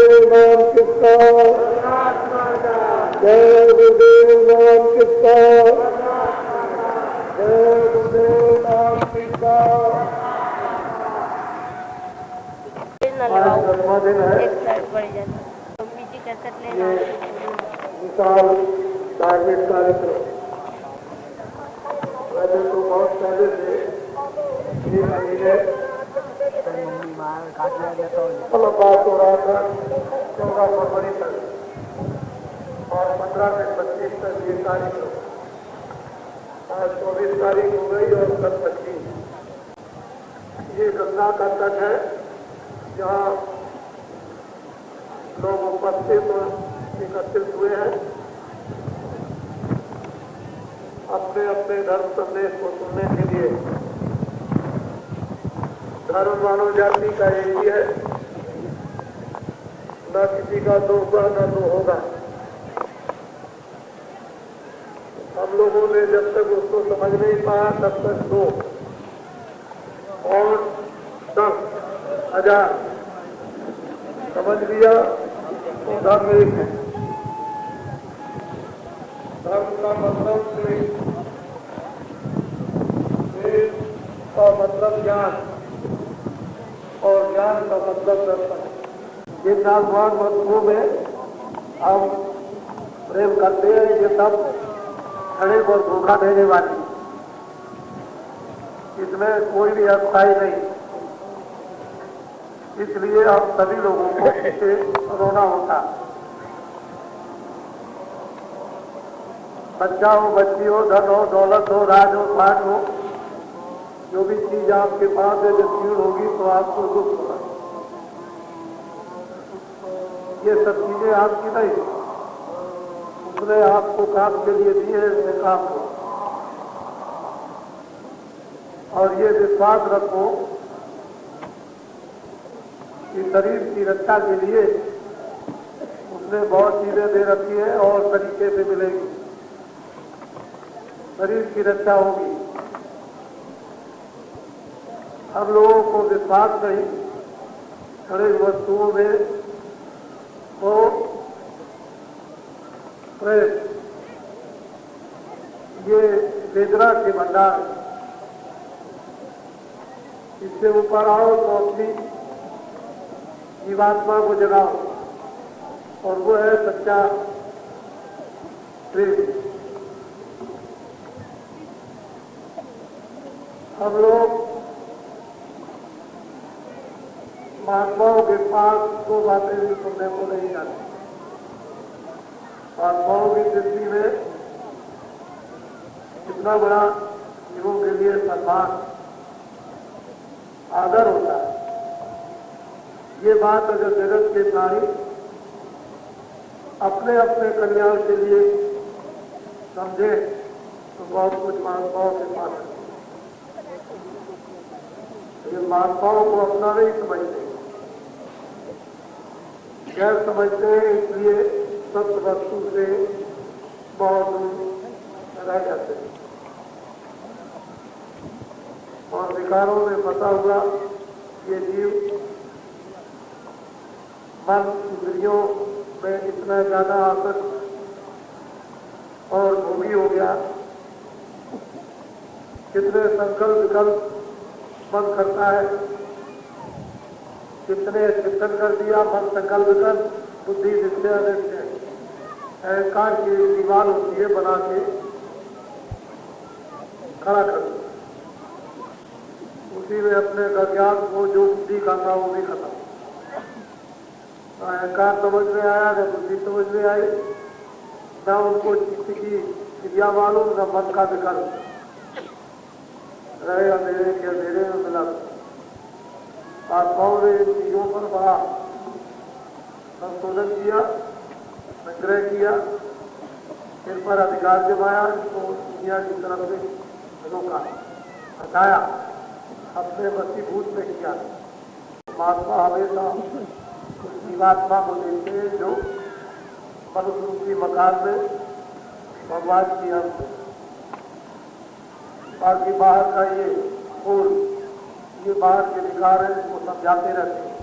गुरुदेव नाम किसका, जय गुरुदेव नाम किसका, जय गुरुदेव नाम किसका। आज जन्मदिन है। ये विशाल धार्मिक कार्यक्रम वैसे तो बहुत पहले से ये महीने बात हो रहा था 14 फरवरी तक और 15 से 25 तक ये कार्यक्रम। आज 24 तारीख हो गई और कल 25। ये गंगा का तट है जहाँ लोग उपस्थित एकत्रित हुए हैं अपने अपने धर्म संदेश को सुनने के लिए। धर्म मानव जाति का एक ही है, न किसी का दो होगा न दो होगा। हम लोगों ने जब तक उसको समझ नहीं पाया तब तक दो और 10,000 समझ लिया तो धर्म एक है। धर्म का मतलब वेद का मतलब ज्ञान और ज्ञान का मतलब दर्शन। ये 4 वस्तुओं में हम प्रेम करते हैं। ये सब खड़े और धोखा देने वाली, इसमें कोई भी अस्थाई नहीं। इसलिए अब सभी लोगों को इसे रोना होता। बच्चा हो, बच्ची हो, धन हो, दौलत हो, राज हो, पाठ हो, जो भी चीज आपके पास है जब भीड़ होगी तो आपको दुख होगा। ये सब चीजें आपकी नहीं, उसने आपको काम के लिए दिए है, इसमें काम हो। और ये विश्वास रखो कि शरीर की रक्षा के लिए उसने बहुत चीजें दे रखी है और तरीके से मिलेगी। शरीर की रक्षा होगी। हम लोगों को विश्वास नहीं, खड़े वस्तुओं में वो प्रेम, ये वेदना के भंडार। इससे ऊपर आओ तो अपनी जीवात्मा को जगाओ और वो है सच्चा प्रेम। हम लोग महात्माओं के पास दो बातें भी सुनने को नहीं जाती। महात्माओं की दृष्टि में कितना बड़ा जीवों के लिए सम्मान, आदर होता है। ये बात अगर जगत के प्राणी अपने अपने कल्याण के लिए समझे तो बहुत कुछ महात्माओं से पा सकते। ये महात्माओं को अपना नहीं समझते, गैर समझते हैं, इसलिए सत्य वस्तु से बहुत दूर रह जाते हैं और विकारों में फंसा हुआ ये जीव मन इंद्रियों में इतना ज्यादा आसक्त और भोगी हो गया। कितने संकल्प विकल्प मन करता है, कितने चिंतन कर दिया मन संकल्प कर, बुद्धि नित्य अनित्य अहंकार की दीवार होती है बना के खड़ा कर दिया। उसी में अपने ज्ञान को जो बुद्धि का था वो भी खत्म। अहंकार समझ में आया न बुद्धि समझ में आई, न उनको चित्त की क्रिया मालूम न मन का विकल्प। रहे अंधेरे के अंधेरे में मिला। आत्माओं ने इन चीजों पर बड़ा संशोधन किया, संग्रह किया, इन पर अधिकार जमाया, इनको दुनिया की तरफ से रोका, हटाया, अपने वशीभूत में किया। महात्मा हमेशा उस जीवात्मा को देखते हैं जो मनुष्य रूपी मकान में भगवान की अंश। बाकी बाहर का ये फूल, ये बाहर के विकार है, इसको समझाते रहते हैं।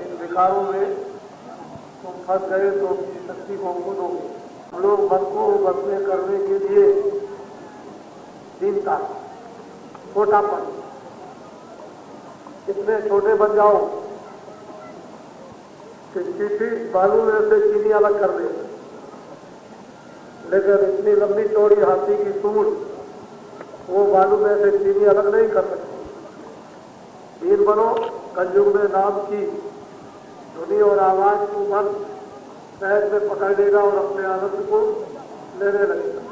इन विकारों में तुम फंस गए तो अपनी शक्ति को हमको दोगे। हम लोग मन को बस में करने के लिए दीनता, छोटापन, इतने छोटे बन जाओ कि चीटी बालू में से चीनी अलग कर दे, लेकिन इतनी लंबी चौड़ी हाथी की सूंड वो बालू में से चीनी अलग नहीं कर सकती। दीन बनो, कलयुग में नाम की ध्वनि और आवाज को मन सहज में पकड़ लेगा और अपने आनंद को लेने लगेगा।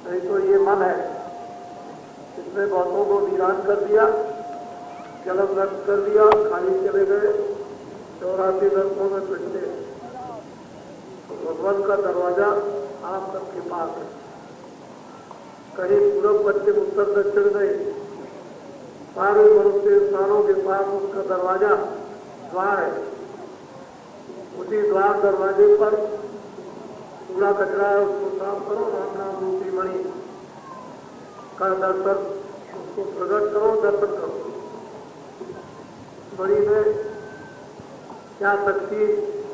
नहीं तो ये मन है, इसने बहुतों को वीरान कर दिया, जलम नष्ट कर दिया, खाली चले गए, 84 नरकों में पिटते। तो भगवान का दरवाजा आप सबके पास है, कहीं पूरब पश्चिम उत्तर दक्षिण नहीं, सारे मनुष्य इंसानों के पास उसका दरवाजा द्वार है। उसी द्वार दरवाजे पर कूड़ा कचरा है, उसको साफ करो, राम नाम रूपी मणि का दर्शन, उसको प्रकट करो, दर्शन करो। मणि में क्या शक्ति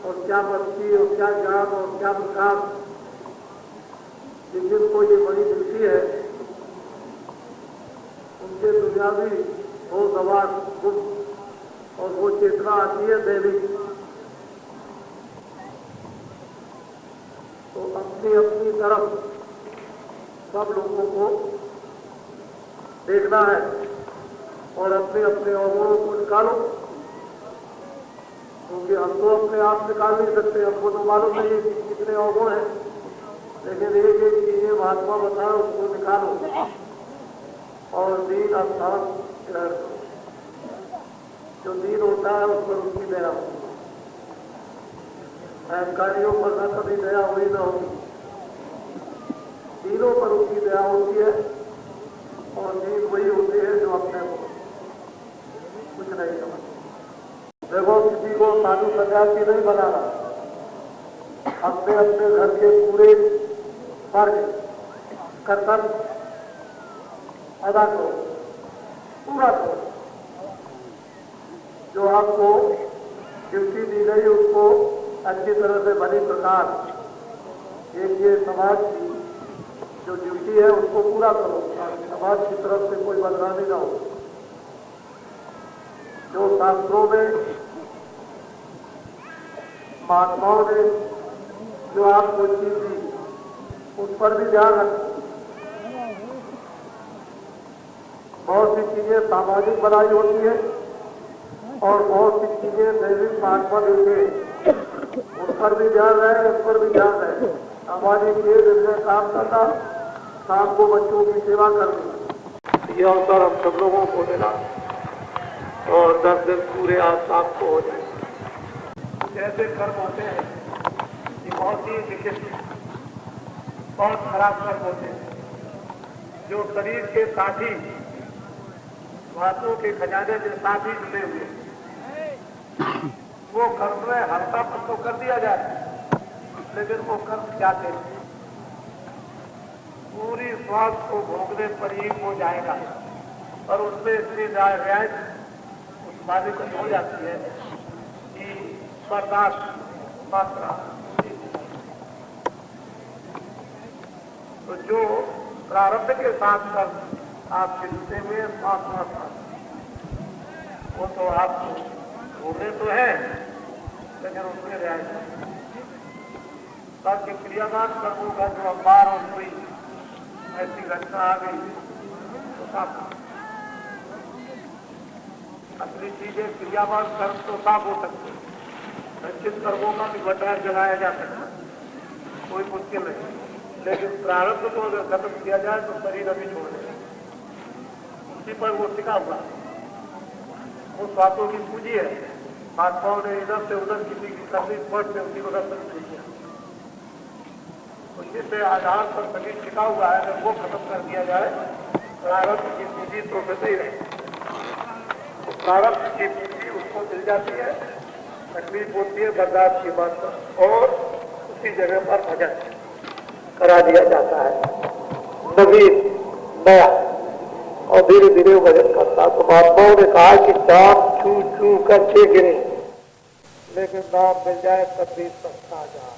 और क्या भक्ति और क्या ज्ञान और क्या विकास, जिन जिनको ये मणि मिलती है उनके दुनियावी वो सवाल गुप्त और वो चेतना आती है दैविक। तो अपनी अपनी तरफ सब लोगों को देखना है और अपने अपने अवगुणों को निकालो, क्योंकि हम तो अपने आप निकाल नहीं सकते, हमको तो मालूम नहीं है कि कितने अवगुण हैं, लेकिन एक एक चीजें महात्मा बताओ उसको निकालो और दीन अर्थात ग्रहण करो। जो दीन होता है उस पर उसकी दया होती है, अहंकारियों पर न कभी दया हुई न होगी, दीनों पर उसकी दया होती है। और दीन वही होते हैं जो अपने को कुछ नहीं समझते। देखो, किसी को साधु सन्यासी नहीं बनाना, अपने अपने घर के पूरे फर्ज कर्तव्य अदा करो, पूरा करो। जो आपको ड्यूटी दी गई उसको अच्छी तरह से भली प्रकार, एक ये समाज की जो ड्यूटी है उसको पूरा करो, समाज की तरफ से कोई बदनामी ना हो। जो शास्त्रों में महात्माओं ने जो आपको चीज दी उस पर भी ध्यान रखो। बहुत सी चीजें सामाजिक बनाई होती है और बहुत सी चीजें दैविक महात्मा देते हैं, उस पर भी ध्यान रहे, उस पर भी ध्यान रहे। सामाजिक ये दिन में काम करना, शाम को बच्चों की सेवा करनी, ये अवसर हम सब लोगों को मिला और 10 दिन पूरे आज आपको हो जाए। जैसे कर्म होते हैं ये बहुत ही लिखित, बहुत खराब कर्म होते हैं, जो शरीर के साथी बातों के खजाने के साथ ही जुड़े हुए, वो कर्म में हल्कापन तो कर दिया जाए, लेकिन वो कर्म क्या थे, पूरी स्वाद को भोगने पर ही हो जाएगा और उसमें इतनी रियायत उस बात को हो जाती है कि बर्दाश्त मात्रा। तो जो प्रारब्ध के साथ कर्म आपके जुटे हुए मात्रा, वो तो आपको भोगने तो है, लेकिन उसमें रियायत ताकि क्रियादान कर्मों का जो अखबार और कोई ऐसी घटना आ गई तो साफ अपनी चीजें क्रियावान कर्म तो साफ हो सकते, संचित कर्मों का भी भंडार जलाया जा सकता, कोई मुश्किल नहीं, लेकिन प्रारब्ध को अगर खत्म किया जाए तो शरीर अभी छोड़ देगा, उसी पर वो टिका हुआ, वो स्वास्थों की पूंजी है। महात्माओं ने इधर से उधर किसी की करनी स्पर्श से उसी को रक्त नहीं किया, जिससे आधार पर शरीर टिका हुआ है, अगर वो खत्म कर दिया जाए प्रारब्ध की पूंजी तो नहीं रहे, प्रारब्ध की पूंजी उसको मिल जाती है, तकलीफ होती है बर्दाश्त की बात पर, और उसी जगह पर भजन करा दिया जाता है नवीन नया, और धीरे धीरे वो भजन करता। तो महात्माओं ने कहा कि चाप छू छू करके गिरे, लेकिन नाम मिल जाए तब भी सस्ता जाए।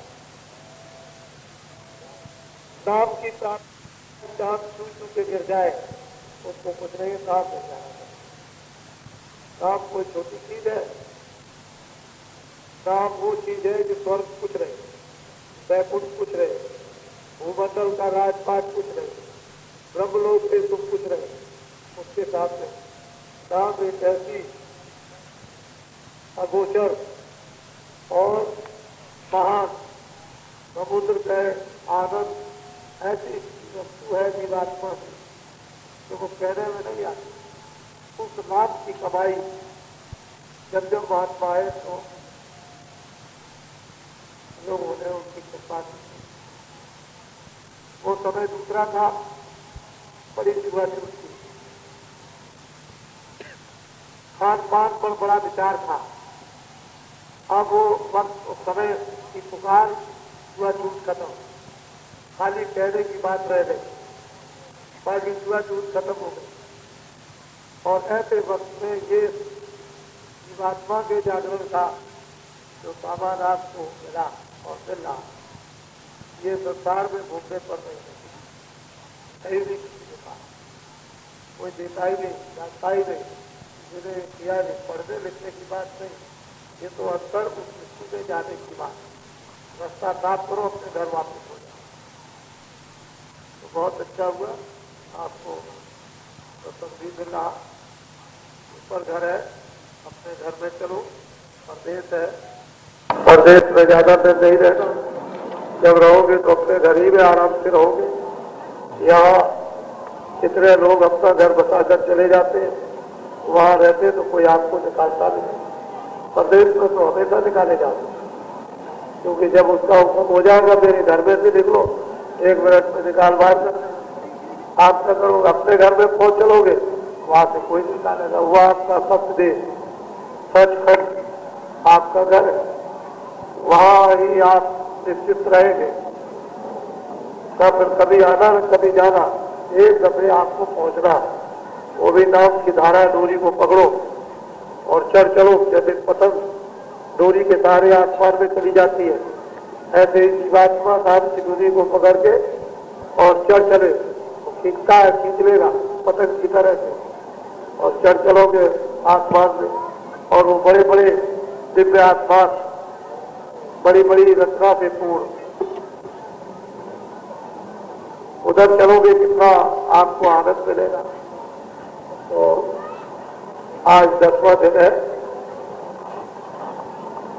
नाम की चांद छू छू के गिर जाए उसको कुछ नहीं, नाम मिल जाएगा। नाम कोई छोटी चीज है? नाम वो चीज है जो स्वर्ग कुछ रहे, वैकुंठ कुछ रहे, भूमंडल का राजपाट कुछ रहे, ब्रह्मलोक के सुख कुछ रहे, उसके साथ में नाम एक ऐसी अगोचर और महान समुद्र का आनंद ऐसी वस्तु है जीवात्मा की जो वो कहने में नहीं आती। उस नाम की कमाई जब जब महात्मा आए तो लोगों ने उनकी कृपा की। वो समय दूसरा था, बड़ी जुआचूर थी, खान पान पर बड़ा विचार था। अब वो वक्त उस समय की पुकार जुआचूर खत्म, खाली कहने की बात रह गई, बाकी जुआचूर खत्म हो गई। और ऐसे वक्त में ये जीवात्मा के जागरण था जो बाबानाथ को मिला और मिल रहा, ये संसार में भूखने पर नहीं है, कहीं भी किसी के पास कोई देता ही नहीं, जानता ही नहीं, जिन्हें किया नहीं, पढ़ने लिखने की बात नहीं, ये तो अंतर उस दृष्टि में जाने की बात। रास्ता साफ करो, अपने घर वापस हो जाओ। तो बहुत अच्छा हुआ, आपको तस्वीर मिल रहा। ऊपर घर है, अपने घर में चलो। परदेश है, परदेश में ज्यादा देर नहीं रहना, जब रहोगे तो अपने घर ही में आराम से रहोगे। यहाँ कितने लोग अपना घर बसाकर चले जाते हैं, वहाँ रहते तो कोई आपको निकालता नहीं। परदेश में तो हमेशा निकाले जाते, क्योंकि जब उसका हुक्म हो जाएगा मेरे घर में से निकलो, 1 मिनट में निकाल बाहर कर, आप क्या करोगे? अपने घर में पहुंच चलोगे, वहां से कोई नहीं निकालेगा। वह आपका सत्य देश, सचखंड आपका घर है, वहां ही आप निश्चित रहेंगे। फिर कभी आना न कभी जाना, एक दफे आपको पहुंचना, वो भी नाम की धारा डोरी को पकड़ो और चलो। जैसे पतंग डोरी के सहारे आसमान में चली जाती है, ऐसे ही जीवात्मा नाम की डोरी को पकड़ के और चले, खींचता है, खींच लेगा पतंग की तरह से, और चलोगे आसमान में। और वो बड़े बड़े दिव्य आसमान, बड़ी बड़ी रचना से पूर्ण, उधर चलोगे कितना आपको आनंद मिलेगा। तो आज 10वां दिन है,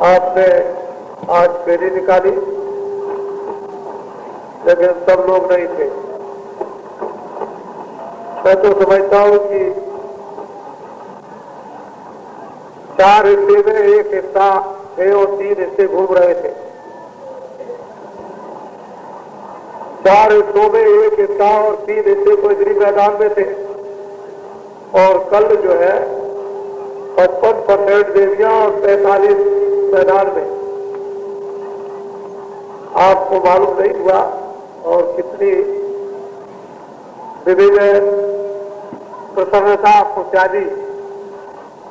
आपने आज फेरी निकाली, लेकिन सब लोग नहीं थे। मैं तो समझता हूं कि 4 हिस्से में एक हिस्सा थे और 3 हिस्से घूम रहे थे। 4 हिस्सों में एक हिस्सा और 3 हिस्से कोई मैदान में थे। और कल जो है 55% देवियां और 45 मैदान में। आपको मालूम नहीं हुआ, और कितनी विभिन्न प्रसन्नता आपको त्यागी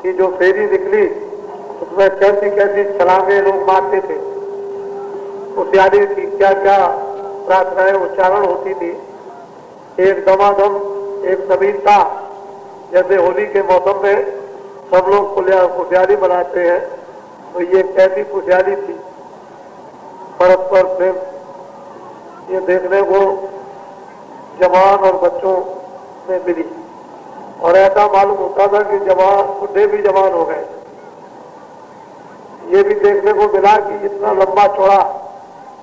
कि जो फेरी निकली उसमें कैसी कैसी छलांगे लोग मारते थे, उद्यानी थी, क्या क्या प्रार्थनाएं उच्चारण होती थी। एक दमादम, एक नवीनता, जैसे होली के मौसम में सब लोग खुशहाली मनाते हैं, तो ये कैसी खुशहाली थी, परस्पर प्रेम। ये देखने को जवान और बच्चों में मिली, और ऐसा मालूम होता था कि जवान बुढ़े भी जवान हो गए। ये भी देखने को मिला कि इतना लंबा चौड़ा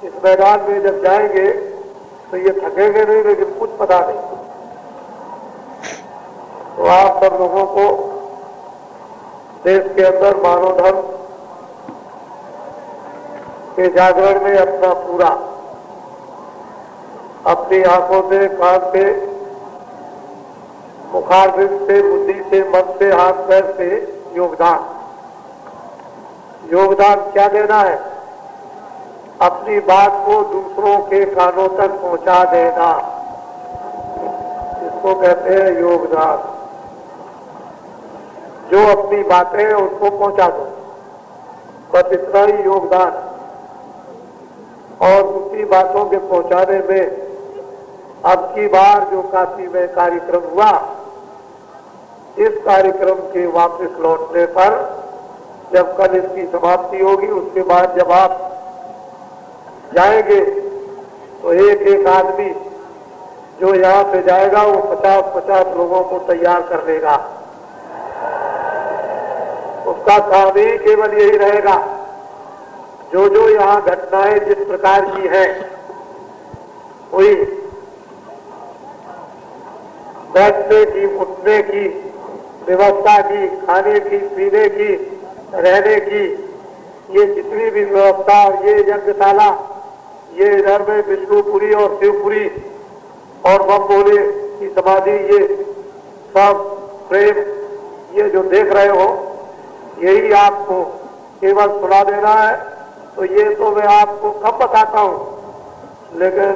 इस मैदान में जब जाएंगे तो ये थकेंगे नहीं, लेकिन कुछ पता नहीं। तो आप सब लोगों को देश के अंदर मानव धर्म के जागरण में अपना पूरा, अपनी आंखों से, कान से, मुखारबिंद से, बुद्धि से, मन से, हाथ पैर से योगदान क्या देना है? अपनी बात को दूसरों के कानों तक पहुंचा देना, इसको कहते हैं योगदान। जो अपनी बातें हैं उसको पहुंचा दो, बस इतना ही योगदान और दूसरी बातों के पहुंचाने में अब की बार जो काशी में कार्यक्रम हुआ, इस कार्यक्रम के वापस लौटने पर जब कल इसकी समाप्ति होगी, उसके बाद जब आप जाएंगे तो एक एक आदमी जो यहाँ से जाएगा वो 50-50 लोगों को तैयार कर देगा। उसका काम ही केवल यही रहेगा, जो जो यहाँ घटनाएं जिस प्रकार की है हुई, बैठने की, उठने की व्यवस्था की, खाने की, पीने की, रहने की, ये जितनी भी व्यवस्था, ये यज्ञशाला, ये इधर में विष्णुपुरी और शिवपुरी और बमभोले की समाधि, ये सब प्रेम, ये जो देख रहे हो, यही आपको केवल सुना देना है। तो ये तो मैं आपको कब बताता हूं, लेकिन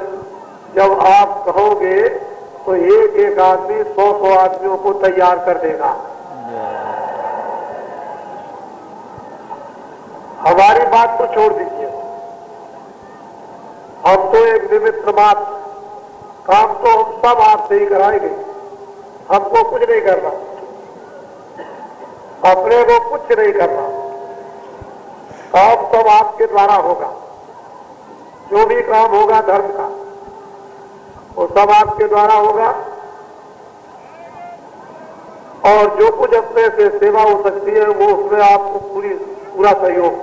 जब आप कहोगे तो एक एक आदमी 100 आदमियों को तैयार कर देगा। हमारी बात तो छोड़ दीजिए, हम तो एक निमित्त मात्र, काम तो हम सब आपसे ही कराएंगे, हमको कुछ नहीं करना, अपने को कुछ नहीं करना, काम सब आपके द्वारा होगा। जो भी काम होगा धर्म का, वो सब आपके द्वारा होगा। और जो कुछ अपने से सेवा हो सकती है वो उसमें आपको पूरा सहयोग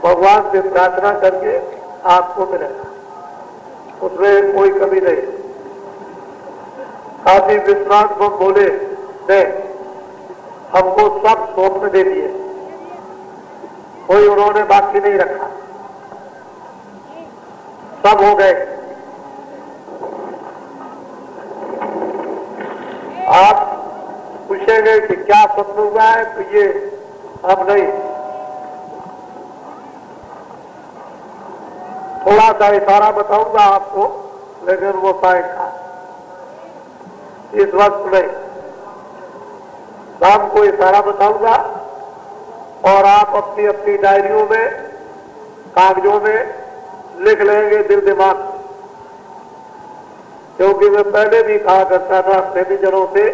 भगवान से प्रार्थना करके आपको मिलेगा, उसमें कोई कमी नहीं। काशी विश्वनाथ बमभोले ने हमको सब सौंप दे दिए, कोई उन्होंने बाकी नहीं रखा, सब हो गए। आप पूछेंगे कि क्या स्वप्न हुआ है, तो ये अब नहीं, थोड़ा सा इशारा बताऊंगा आपको, लेकिन वो पाएगा इस वक्त नहीं। शाम को इशारा बताऊंगा और आप अपनी अपनी डायरियों में, कागजों में लिख लेंगे दिल दिमाग, क्योंकि मैं पहले भी कहा करता था अपने भी जनों से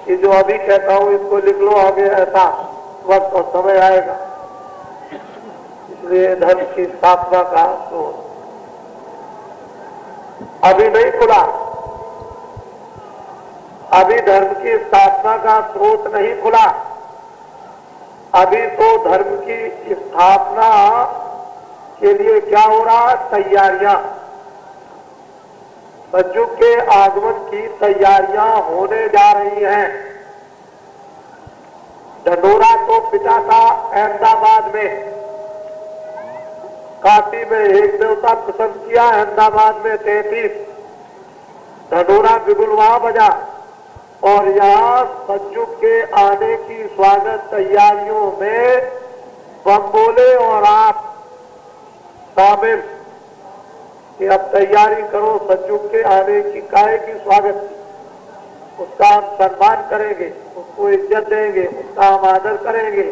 कि जो अभी कहता हूं इसको लिख लो, आगे ऐसा वक्त और समय आएगा। इसलिए धर्म की स्थापना का तो अभी नहीं खुला, अभी धर्म की स्थापना का स्रोत नहीं खुला, अभी तो धर्म की स्थापना के लिए क्या हो रहा है, तैयारियां, बच्चों के आगमन की तैयारियां होने जा रही हैं। ढंढोरा तो पिता था अहमदाबाद में, काशी में एक देवता प्रसन्न किया, अहमदाबाद में 33, ढंढोरा बिगुल वहां बजा, और यहाँ बच्चों के आने की स्वागत तैयारियों में बमभोले और आप शामिल कि अब तैयारी करो सज्जू के आने की, काहे की स्वागत की, उसका हम सम्मान करेंगे, उसको इज्जत देंगे, उसका हम आदर करेंगे।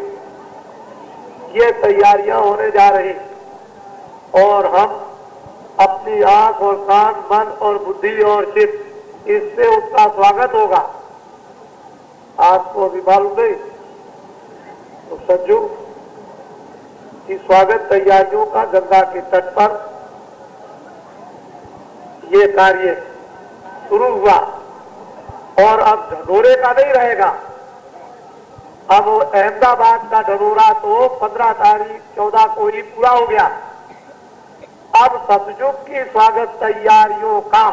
ये तैयारियां होने जा रही और हम अपनी आंख और कान, मन और बुद्धि और चित्त, इससे उसका स्वागत होगा। आपको अभी मालूम नहीं, तो सज्जू की स्वागत तैयारियों का गंगा के तट पर ये कार्य शुरू हुआ। और अब ढंढोरे का नहीं रहेगा, अब अहमदाबाद का ढंढोरा तो 15 तारीख 14 को ही पूरा हो गया। अब सतयुग की स्वागत तैयारियों का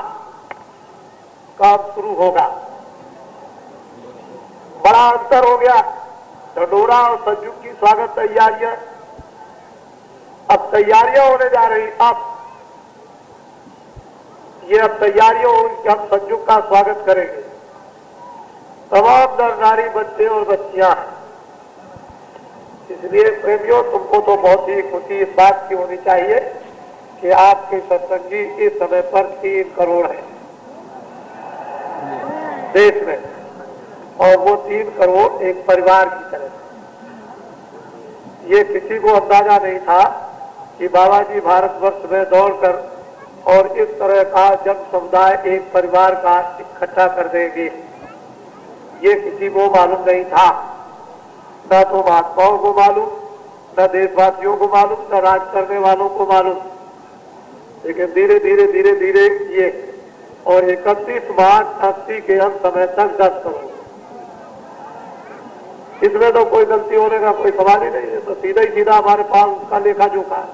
काम शुरू होगा। बड़ा अंतर हो गया ढंढोरा और सतयुग की स्वागत तैयारियां। अब तैयारियां होने जा रही, अब तैयारियों होगी कि हम सतयुग का स्वागत करेंगे। तमाम नर नारी, बच्चे और बच्चियां, इसलिए प्रेमियों तुमको तो बहुत ही खुशी इस बात की होनी चाहिए कि आपके सत्संगी इस समय पर 3 करोड़ है देश में, और वो 3 करोड़ एक परिवार की तरह। ये किसी को अंदाजा नहीं था कि बाबा जी भारतवर्ष में दौड़कर और इस तरह का जन समुदाय एक परिवार का इकट्ठा कर देंगे, ये किसी को मालूम नहीं था। न तो महात्माओं को मालूम, न देशवासियों को मालूम, न राज करने वालों को मालूम। लेकिन धीरे धीरे धीरे धीरे ये, और 31 मार्च 80 के हम समय तक 10 करोड़, इसमें तो कोई गलती होने का कोई सवाल ही नहीं है। तो सीधा ही सीधा हमारे पास उसका लेखा जोखा है,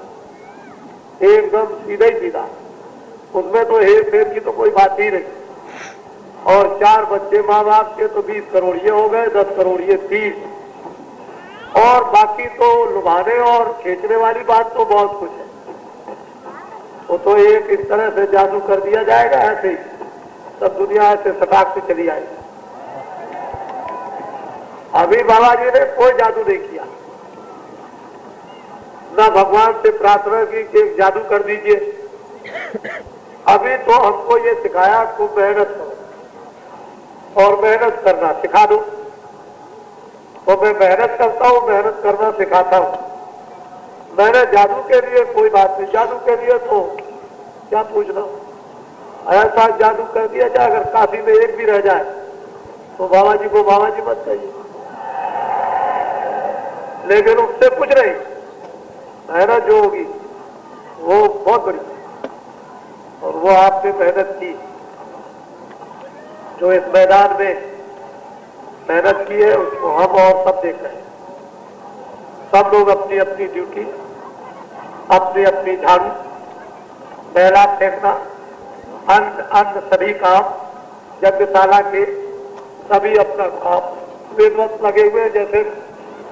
एकदम सीधा ही सीधा, उसमें तो हेर फेर की तो कोई बात ही नहीं। और 4 बच्चे माँ बाप के तो 20 करोड़ ये हो गए, 10 करोड़ ये 30, और बाकी तो लुभाने और खींचने वाली बात तो बहुत कुछ है। वो तो एक इस तरह से जादू कर दिया जाएगा, ऐसे ही सब दुनिया ऐसे सटाक से चली आएगी। अभी बाबा जी ने कोई जादू नहीं किया, ना भगवान से प्रार्थना की कि एक जादू कर दीजिए। अभी तो हमको ये सिखाया कि मेहनत करो और मेहनत करना सिखा दो। तो मैं मेहनत करता हूँ, मेहनत करना सिखाता हूँ। मैंने जादू के लिए कोई बात नहीं, जादू के लिए तो क्या पूछना, ऐसा जादू कर दिया जाए अगर काशी में एक भी रह जाए तो बाबा जी को बाबा जी मत कहिए। लेकिन उससे कुछ नहीं, मेहनत जो होगी वो बहुत बड़ी, और वो आपने मेहनत की, जो इस मैदान में मेहनत की है उसको हम और सब देख रहे हैं। सब लोग अपनी अपनी ड्यूटी, अपनी अपनी झाड़ू, पहला फेंकना, अन्य सभी काम, यज्ञशाला के सभी अपना काम विधिवत लगे हुए, जैसे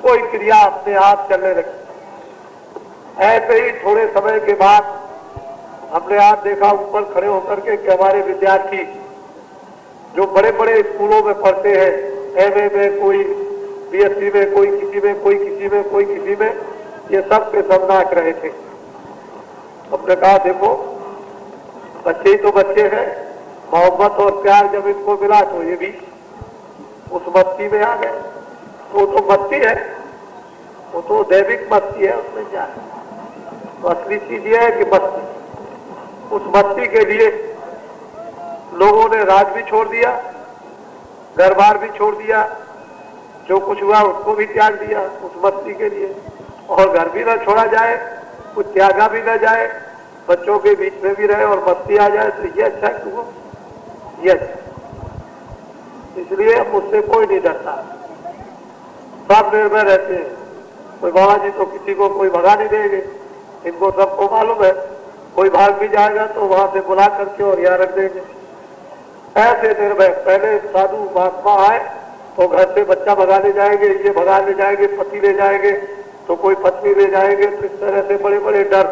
कोई क्रिया अपने आप चलने लगी। ऐसे ही थोड़े समय के बाद हमने आज देखा ऊपर खड़े होकर के कि हमारे विद्यार्थी जो बड़े बड़े स्कूलों में पढ़ते हैं, एमए में, कोई बीएससी में, कोई किसी में, कोई किसी में, कोई किसी में, ये सब के सब नाच रहे थे। हमने कहा देखो बच्चे ही तो बच्चे हैं, मोहब्बत और प्यार जब इनको मिला तो ये भी उस मस्ती में आ गए। वो तो मस्ती है, वो तो दैविक मस्ती है, उसमें क्या है। तो असली चीज ये है कि मस्ती, उस मस्ती के लिए लोगों ने राज भी छोड़ दिया, घर बार भी छोड़ दिया, जो कुछ हुआ उसको भी त्याग दिया उस मस्ती के लिए। और घर भी न छोड़ा जाए, कुछ त्यागा भी न जाए, बच्चों के बीच में भी रहे और मस्ती आ जाए, तो ये अच्छा क्यों, ये अच्छा। इसलिए मुझसे कोई नहीं डरता, सब निर्भय रहते हैं। कोई बाबा जी तो किसी को कोई भगा नहीं देंगे, इनको सबको मालूम है। कोई भाग भी जाएगा तो वहां से बुला करके और यहाँ रख देंगे, ऐसे निर्भय। पहले साधु महात्मा आए तो घर से बच्चा भगा ले जाएंगे, ये भगा ले जाएंगे, पति ले जाएंगे, तो कोई पत्नी ले जाएंगे, तो इस तरह से बड़े बड़े डर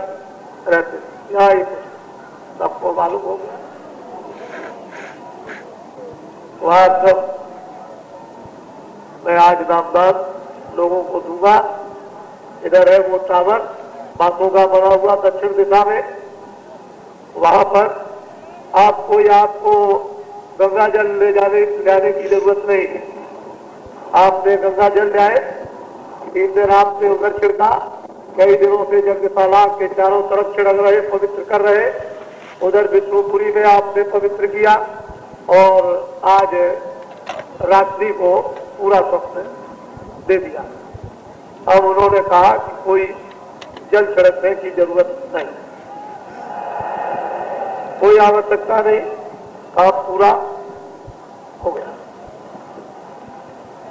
रहते। यहाँ सबको मालूम हो गया। वहां सब मैं आज नामदान लोगों को दूंगा। इधर है वो टावर बांसों का बना हुआ दक्षिण दिशा में, वहां पर आपको गंगा जल ले जाने की जरूरत नहीं है। आपने गंगा जल जाए, 3 दिन आपने उधर छिड़का, कई दिनों से यज्ञशाला के चारों तरफ छिड़क रहे, पवित्र कर रहे। उधर विष्णुपुरी में आपने पवित्र किया और आज रात्रि को पूरा स्वप्न दे दिया। अब उन्होंने कहा कि कोई जल छिड़कने की जरूरत नहीं, कोई आवश्यकता नहीं, काम पूरा हो गया।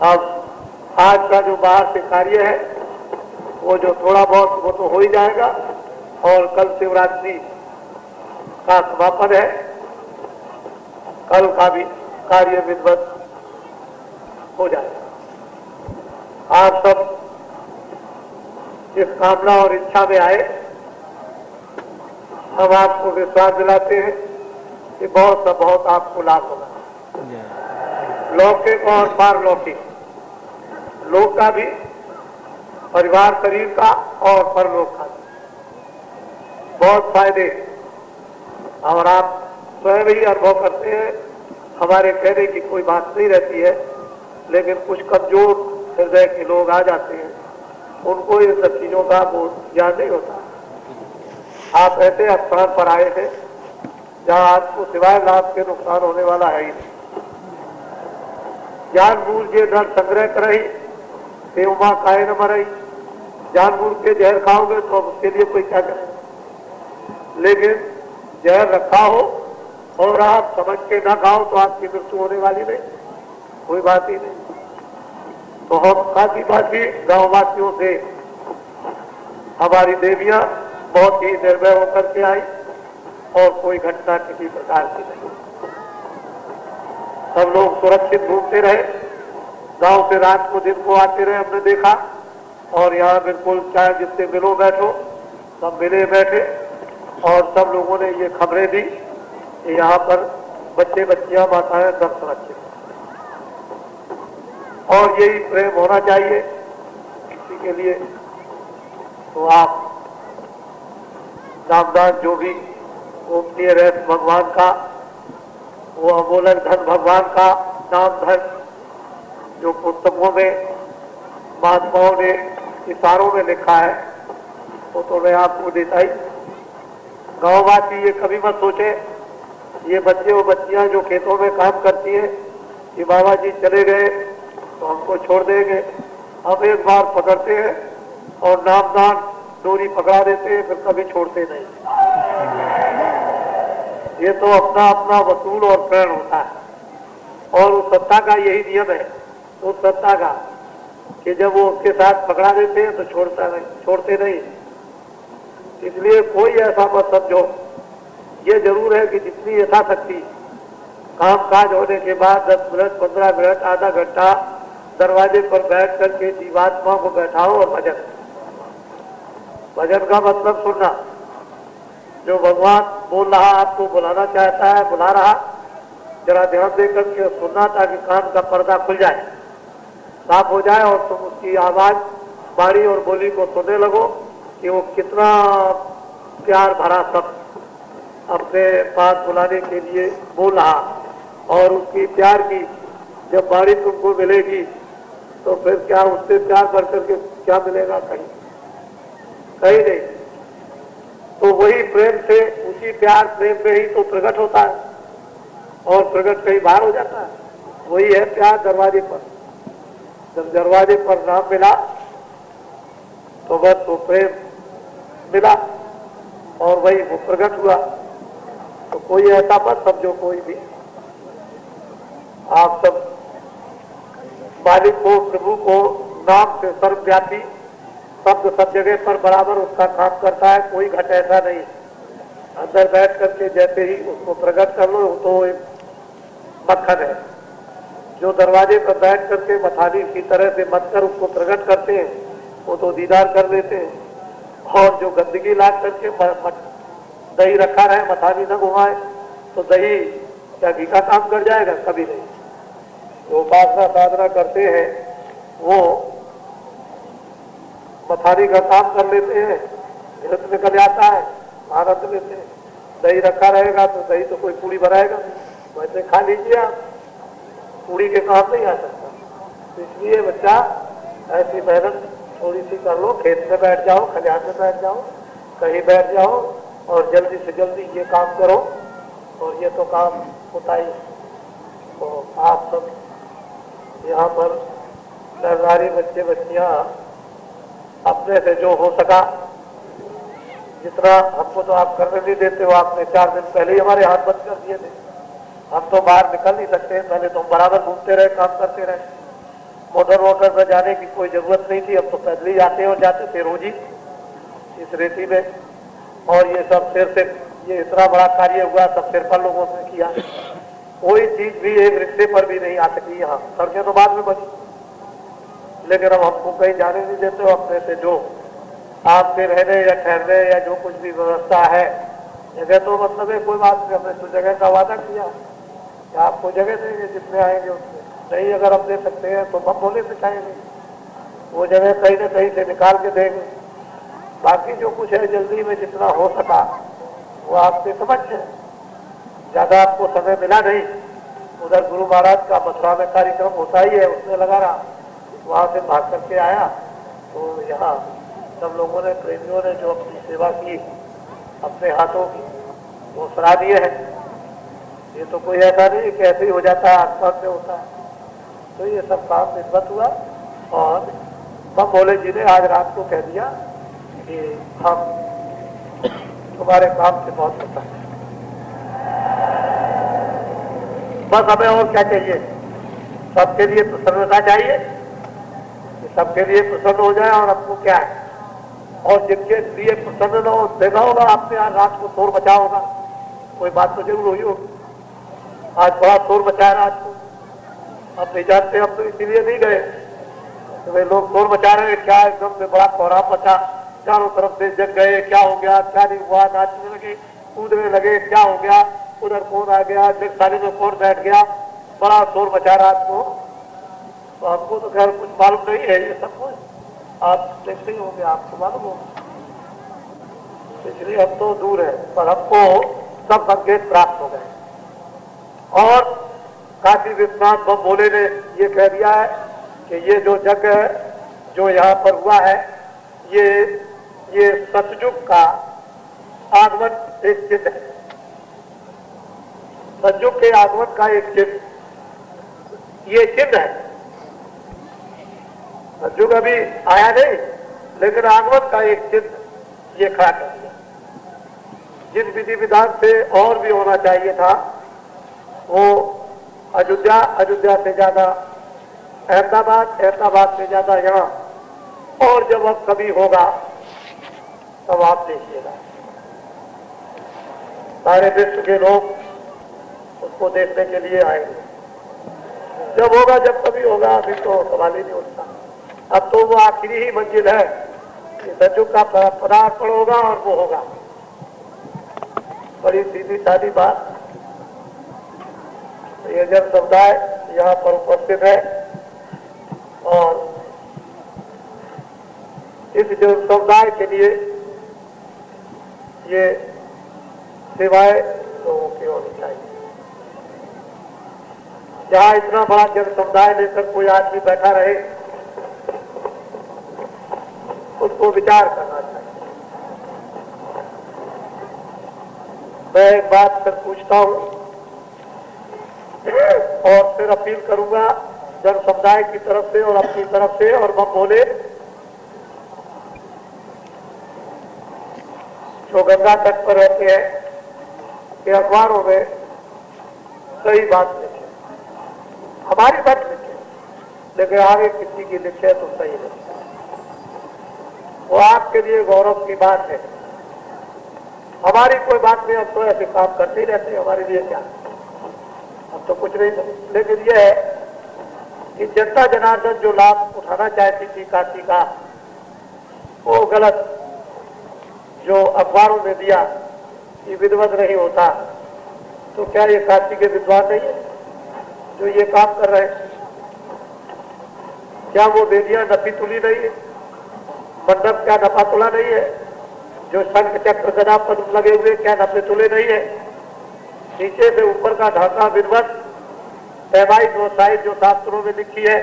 अब आज का जो बाहर से कार्य है वो जो थोड़ा बहुत वो तो हो ही जाएगा, और कल शिवरात्रि का समापन है, कल का भी कार्य विधिवत हो जाएगा। आप सब इस कामना और इच्छा में आए, हम आपको विश्वास दिलाते हैं कि बहुत सा बहुत आपको लाभ होगा, लौकिक और पारलौकिक, लोक का भी, परिवार शरीर का और परलोक का भी बहुत फायदे। और आप स्वयं ही अनुभव करते हैं, हमारे कहने की कोई बात नहीं रहती है, लेकिन कुछ कमजोर हृदय के लोग आ जाते हैं उनको ये सब चीजों का वो ज्ञान नहीं होता। आप ऐसे स्थान पर आए थे जहां आपको सिवाय लाभ के नुकसान होने वाला है ही नहीं। जानबूझ के धन संग्रह करही सेवमा काहे न मरई। जानबूझ के जहर खाओगे तो अब उसके लिए कोई क्या करे, लेकिन जहर रखा हो और आप समझ के ना खाओ तो आपकी मृत्यु होने वाली नहीं, कोई बात ही नहीं। तो हम काफी बाकी गांव वासियों से हमारी देवियां बहुत ही निर्भय होकर के आई और कोई घटना किसी प्रकार की नहीं। सब लोग सुरक्षित घूमते रहे, गांव से रात को दिन को आते रहे, हमने देखा। और यहाँ बिल्कुल चाहे जिससे मिलो बैठो सब मिले बैठे और सब लोगों ने ये खबरें दी कि यहाँ पर बच्चे बच्चियां माताएं सब सुरक्षित। और यही प्रेम होना चाहिए इसी के लिए। तो आप नामदान जो भी गोपनीय रहस्य भगवान का, वो अमोलक धन भगवान का नाम धन जो पुस्तकों में महात्माओं ने इशारों में लिखा है वो तो मैं आपको देता ही। गाँववासी ये कभी मत सोचे ये बच्चे और बच्चियां जो खेतों में काम करती हैं कि बाबा जी चले गए तो हमको छोड़ देंगे। हम एक बार पकड़ते हैं और नामदान डोरी पकड़ा देते हैं, फिर कभी छोड़ते नहीं। ये तो अपना अपना वसूल और प्रण होता है और उस सत्ता का यही नियम है, उस सत्ता का कि जब वो उसके साथ पकड़ा देते हैं तो छोड़ते नहीं। इसलिए कोई ऐसा मत समझो। ये जरूर है कि जितनी यथाशक्ति काम काज होने के बाद 10 मिनट 15 मिनट आधा घंटा दरवाजे पर बैठ करके जीवात्मा को बैठाओ और भजन का मतलब सुनना। जो भगवान बोल रहा आपको बुलाना चाहता है, बुला रहा, जरा ध्यान दे करके सुनना ताकि कान का पर्दा खुल जाए, साफ हो जाए और तुम उसकी आवाज बाणी और बोली को सुनने लगो कि वो कितना प्यार भरा सब अपने पास बुलाने के लिए बोल रहा। और उसकी प्यार की जब बाणी तुमको मिलेगी तो फिर क्या उससे प्यार बढ़ करके क्या मिलेगा, कहीं नहीं। तो वही प्रेम से, उसी प्यार प्रेम में ही तो प्रकट होता है और प्रकट कहीं बाहर हो जाता है। वही है प्यार दरवाजे पर। जब दरवाजे पर नाम मिला तो बस वो प्रेम मिला और वही वो प्रकट हुआ। तो कोई ऐसा मत समझो कोई भी, आप सब मालिक को, प्रभु को नाम से सर्वव्यापी शब्द सब जगह पर बराबर उसका काम करता है। कोई घट ऐसा नहीं अंदर बैठ करके जैसे ही उसको प्रकट कर लो तो एक मक्खन है। जो दरवाजे पर बैठ करके मथानी की तरह से मत उसको प्रकट करते हैं वो तो दीदार कर लेते हैं। और जो गंदगी ला करके दही रखा रहे, मथानी न घुमाए तो दही क्या घी का काम कर जाएगा, कभी नहीं। जो उपासना साधना करते हैं वो मथानी का काम कर लेते हैं, घृत निकल जाता है, आनंद लेते हैं। दही रखा रहेगा तो दही तो कोई पूड़ी बनाएगा, वैसे खा लीजिए आप, पूड़ी के काम नहीं आ सकता। इसलिए बच्चा ऐसी मेहनत थोड़ी सी कर लो, खेत में बैठ जाओ, खलिहान में बैठ जाओ, कहीं बैठ जाओ और जल्दी से जल्दी ये काम करो और ये तो काम होता ही। तो आप सब यहाँ पर नरनारी बच्चे बच्चियाँ अपने से जो हो सका, जितना हमको तो आप करने नहीं देते हो, आपने 4 दिन पहले ही हमारे हाथ बंद कर दिए थे। हम तो बाहर निकल नहीं सकते, पहले तो बराबर घूमते रहे, काम करते रहे। मोटर वोटर पर जाने की कोई जरूरत नहीं थी, अब तो पैदल ही आते और जाते थे रोज ही इस रेती में। और ये सब सिर से ये इतना बड़ा कार्य हुआ, सब सिर पर लोगों ने किया। कोई चीज भी एक रिश्ते पर भी नहीं आ सकी। यहाँ सड़कें तो बाद में बनी, लेकिन अब हमको कहीं जाने नहीं देते हो। अपने से जो आपके रहने या ठहरने या जो कुछ भी व्यवस्था है, जगह तो मतलब है कोई बात नहीं, हमने तो जगह का वादा किया कि आपको जगह देंगे, जितने आएंगे उतने। नहीं अगर हम दे सकते हैं तो हम बोले सिखाएंगे, वो जगह कहीं न कहीं से निकाल के देंगे। बाकी जो कुछ है जल्दी में जितना हो सका वो आपसे समझ है। ज्यादा आपको समय मिला नहीं, उधर गुरु महाराज का मथुरा में कार्यक्रम होता ही है, उसमें लगा रहा, वहां से भाग करके आया तो यहाँ सब लोगों ने, प्रेमियों ने जो अपनी सेवा की अपने हाथों की, वो सराहनीय है। ये तो कोई ऐसा नहीं कि ऐसे ही हो जाता है, आसपास में होता है। तो ये सब काम विधिवत हुआ और बम भोले जी ने आज रात को कह दिया कि हम तुम्हारे काम से बहुत होता है, बस हमें और क्या चाहिए। सबके लिए प्रसन्नता चाहिए, सबके लिए प्रसन्न हो जाए और हमको क्या है। और जिनके लिए प्रसन्न न हो, देखा होगा आपने आज रात को शोर मचा होगा, कोई बात तो जरूर हुई होगी। आज बड़ा शोर मचाया रात को, अब नहीं जानते, हम तो इसीलिए नहीं गए। तो वे लोग शोर मचा रहे हैं, क्या एकदम से बड़ा कोहराम मचा, चारों तरफ से जग गए, क्या हो गया क्या नहीं हुआ, नाचने लगे कूदने लगे, क्या हो गया, उधर कौन आ गया, साली में कौन बैठ गया, बड़ा शोर मचा रात को। तो हमको तो खैर कुछ मालूम नहीं है ये सब कुछ, आप देखते ही होंगे, आपको मालूम होगा, इसलिए हम तो दूर है, पर हमको सब संकेत प्राप्त हो गए। और काशी विश्वनाथ बम भोले ने ये कह दिया है कि ये जो जग है जो यहाँ पर हुआ है, ये सतयुग का आगमन एक चिन्ह है, सतयुग के आगमन का एक चिन्ह, ये चिन्ह है। सतयुग अभी आया नहीं, लेकिन आगमन का एक चिन्ह ये खड़ा कर दिया। जिस विधि विधान से और भी होना चाहिए था, वो अयोध्या से ज्यादा अहमदाबाद से ज्यादा यहाँ, और जब अब कभी होगा तब आप देखिएगा, सारे विश्व के लोग उसको देखने के लिए आएंगे। जब होगा, जब कभी होगा, अभी तो सवाल ही नहीं उठता। अब तो वो आखिरी ही मंजिल है कि सतयुग का पदार्पण होगा और वो होगा। बड़ी सीधी सादी बात। ये जन समुदाय यहाँ पर उपस्थित है और इस जन समुदाय के लिए ये सेवाएं लोगों की होनी चाहिए। जहाँ इतना बड़ा जन समुदाय लेकर कोई आदमी बैठा रहे, उसको विचार करना चाहिए। मैं एक बात फिर पूछता हूं और फिर अपील करूंगा जन समुदाय की तरफ से और अपनी तरफ से, और बम भोले जो गंगा तट पर रहते हैं कि अखबारों में सही बात लिखे, हमारी बात लिखे, लेकिन आगे किसी की लिखे तो सही लिखे। वो आपके लिए गौरव की बात है। हमारी कोई बात नहीं, हम तो ऐसे काम करते ही रहते हैं, हमारे लिए क्या, हम तो कुछ नहीं करते। लेकिन यह है कि जनता जनार्दन जो लाभ उठाना चाहती थी काशी का, वो गलत जो अखबारों में दिया कि विधिवत नहीं होता, तो क्या ये काशी के विद्वान नहीं है जो ये काम कर रहे हैं? क्या वो वेदियां नपी तुली नहीं है? मंडप क्या नपा तुला नहीं है? जो शंख चक्र गदा पद्म लगे हुए क्या नपे तुले नहीं है? नीचे से ऊपर का ढांचा विधिवत पैमाई व्यवसायी जो शास्त्रों में लिखी है,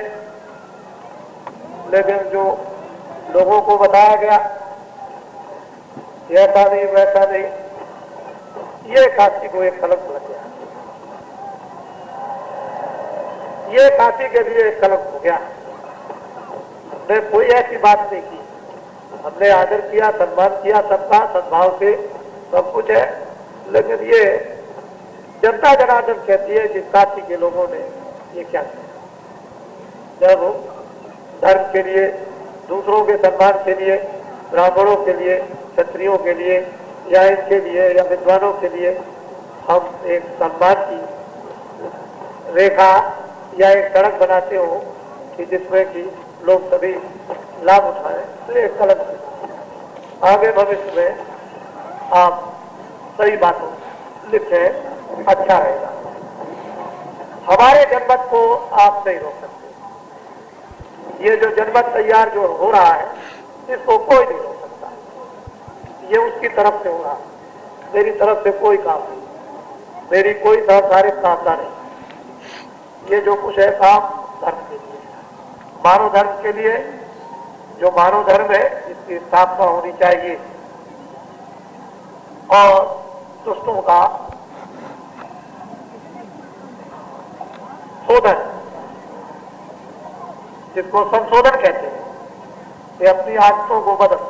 लेकिन जो लोगों को बताया गया ऐसा नहीं वैसा नहीं, ये काशी को एक कलंक लग गया, ये काशी के लिए एक कलंक हो गया। हमने कोई ऐसी बात नहीं की, हमने आदर किया, सम्मान किया सबका, सद्भाव से सब कुछ है, लेकिन ये जनता जनार्दन कहती है जिस काशी के लोगों ने ये क्या किया। जब धर्म के लिए, दूसरों के सम्मान के लिए, ब्राह्मणों के लिए, क्षत्रियों के लिए या इनके लिए या विद्वानों के लिए हम एक सम्मान की रेखा या एक सड़क बनाते हो कि जिसमें कि लोग सभी लाभ उठाएं, तो एक कलंक। आगे भविष्य में आप सही बातों लिखें, अच्छा रहेगा। हमारे जनमत को आप नहीं रोक सकते। ये जो जनमत तैयार जो हो रहा है, इसको कोई नहीं रोक सकता। ये उसकी तरफ से हो रहा है, मेरी तरफ से कोई काम नहीं, मेरी कोई सांसारिक कामना नहीं। ये जो कुछ है काम धर्म के लिए, मानव धर्म के लिए, जो मानव धर्म है इसकी स्थापना होनी चाहिए और दुष्टों का शोधन, जिसको संशोधन कहते हैं, ये अपनी आदतों को बदल।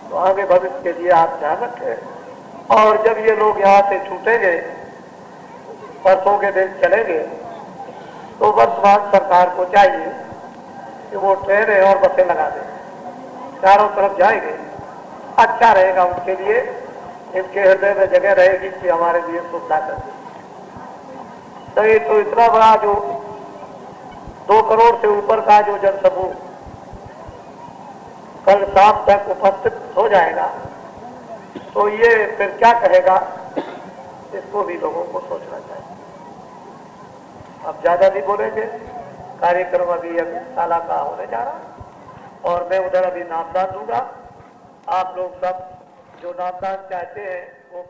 तो आगे भविष्य के लिए आप ध्यान रखें। और जब ये लोग यहाँ से छूटेंगे, परसों के दिन चलेंगे, तो वर्तमान सरकार को चाहिए कि वो ट्रेनें और बसें लगा दें, चारों तरफ जाएंगे, अच्छा रहेगा उनके लिए, इनके हृदय में जगह रहेगी कि हमारे लिए सुविधा कर दी। तो ये तो इतना बड़ा जो 2 करोड़ से ऊपर का जो जनसमूह कल शाम तक उपस्थित हो जाएगा, तो ये फिर क्या कहेगा, इसको भी लोगों को सोचना चाहिए। अब ज्यादा नहीं बोलेंगे, कार्यक्रम अभी शाला का होने जा रहा और मैं उधर अभी नामदान दूंगा। आप लोग सब जो नामदान चाहते हैं वो